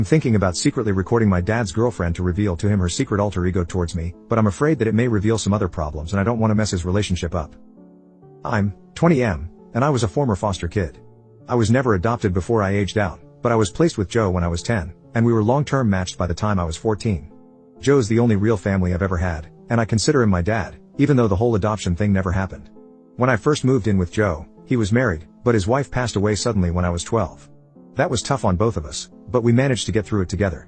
I'm thinking about secretly recording my dad's girlfriend to reveal to him her secret alter ego towards me, but I'm afraid that it may reveal some other problems and I don't want to mess his relationship up. I'm 20M, and I was a former foster kid. I was never adopted before I aged out, but I was placed with Joe when I was 10, and we were long-term matched by the time I was 14. Joe's the only real family I've ever had, and I consider him my dad, even though the whole adoption thing never happened. When I first moved in with Joe, he was married, but his wife passed away suddenly when I was 12. That was tough on both of us, but we managed to get through it together.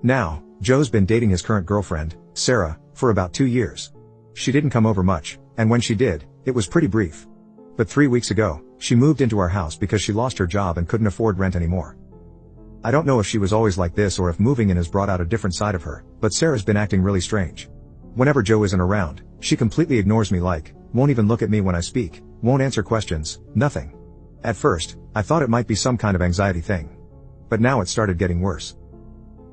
Now, Joe's been dating his current girlfriend, Sarah, for about 2 years. She didn't come over much, and when she did, it was pretty brief. But 3 weeks ago, she moved into our house because she lost her job and couldn't afford rent anymore. I don't know if she was always like this or if moving in has brought out a different side of her, but Sarah's been acting really strange. Whenever Joe isn't around, she completely ignores me, won't even look at me when I speak, won't answer questions, nothing. At first, I thought it might be some kind of anxiety thing. But now it started getting worse.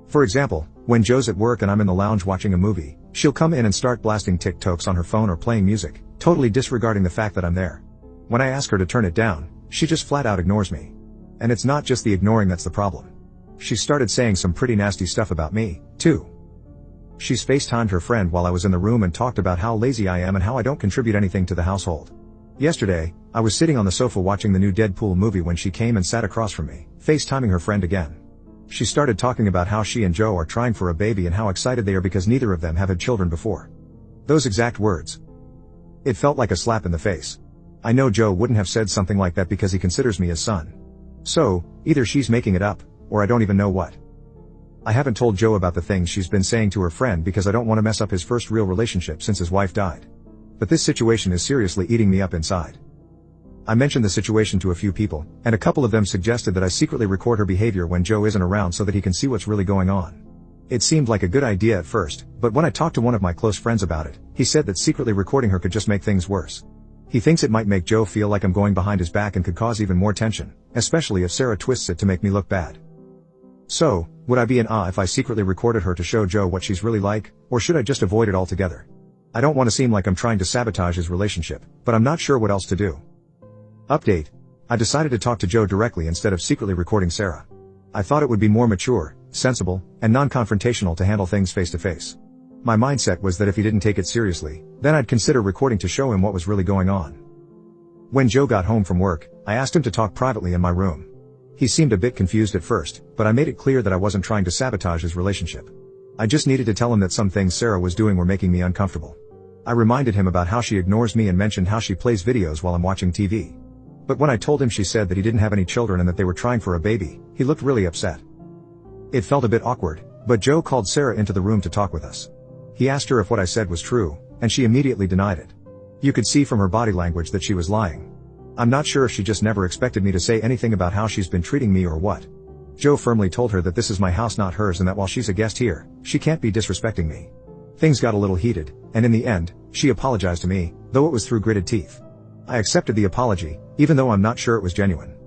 For example, when Joe's at work and I'm in the lounge watching a movie, she'll come in and start blasting TikToks on her phone or playing music, totally disregarding the fact that I'm there. When I ask her to turn it down, she just flat out ignores me. And it's not just the ignoring that's the problem. She started saying some pretty nasty stuff about me, too. She's FaceTimed her friend while I was in the room and talked about how lazy I am and how I don't contribute anything to the household. Yesterday, I was sitting on the sofa watching the new Deadpool movie when she came and sat across from me, FaceTiming her friend again. She started talking about how she and Joe are trying for a baby and how excited they are because neither of them have had children before. Those exact words. It felt like a slap in the face. I know Joe wouldn't have said something like that because he considers me his son. So, either she's making it up, or I don't even know what. I haven't told Joe about the things she's been saying to her friend because I don't want to mess up his first real relationship since his wife died. But this situation is seriously eating me up inside. I mentioned the situation to a few people, and a couple of them suggested that I secretly record her behavior when Joe isn't around so that he can see what's really going on. It seemed like a good idea at first, but when I talked to one of my close friends about it, he said that secretly recording her could just make things worse. He thinks it might make Joe feel like I'm going behind his back and could cause even more tension, especially if Sarah twists it to make me look bad. So, would I be an if I secretly recorded her to show Joe what she's really like, or should I just avoid it altogether? I don't want to seem like I'm trying to sabotage his relationship, but I'm not sure what else to do. Update. I decided to talk to Joe directly instead of secretly recording Sarah. I thought it would be more mature, sensible, and non-confrontational to handle things face to face. My mindset was that if he didn't take it seriously, then I'd consider recording to show him what was really going on. When Joe got home from work, I asked him to talk privately in my room. He seemed a bit confused at first, but I made it clear that I wasn't trying to sabotage his relationship. I just needed to tell him that some things Sarah was doing were making me uncomfortable. I reminded him about how she ignores me and mentioned how she plays videos while I'm watching TV. But when I told him she said that he didn't have any children and that they were trying for a baby, he looked really upset. It felt a bit awkward, but Joe called Sarah into the room to talk with us. He asked her if what I said was true, and she immediately denied it. You could see from her body language that she was lying. I'm not sure if she just never expected me to say anything about how she's been treating me or what. Joe firmly told her that this is my house, not hers, and that while she's a guest here, she can't be disrespecting me. Things got a little heated, and in the end, she apologized to me, though it was through gritted teeth. I accepted the apology, even though I'm not sure it was genuine.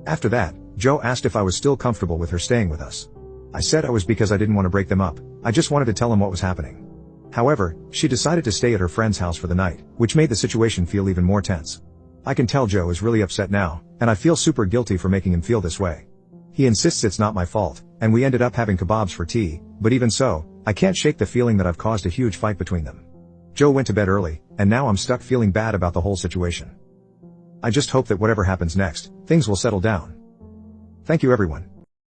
After that, Joe asked if I was still comfortable with her staying with us. I said I was because I didn't want to break them up, I just wanted to tell him what was happening. However, she decided to stay at her friend's house for the night, which made the situation feel even more tense. I can tell Joe is really upset now, and I feel super guilty for making him feel this way. He insists it's not my fault, and we ended up having kebabs for tea, but even so, I can't shake the feeling that I've caused a huge fight between them. Joe went to bed early, and now I'm stuck feeling bad about the whole situation. I just hope that whatever happens next, things will settle down. Thank you everyone.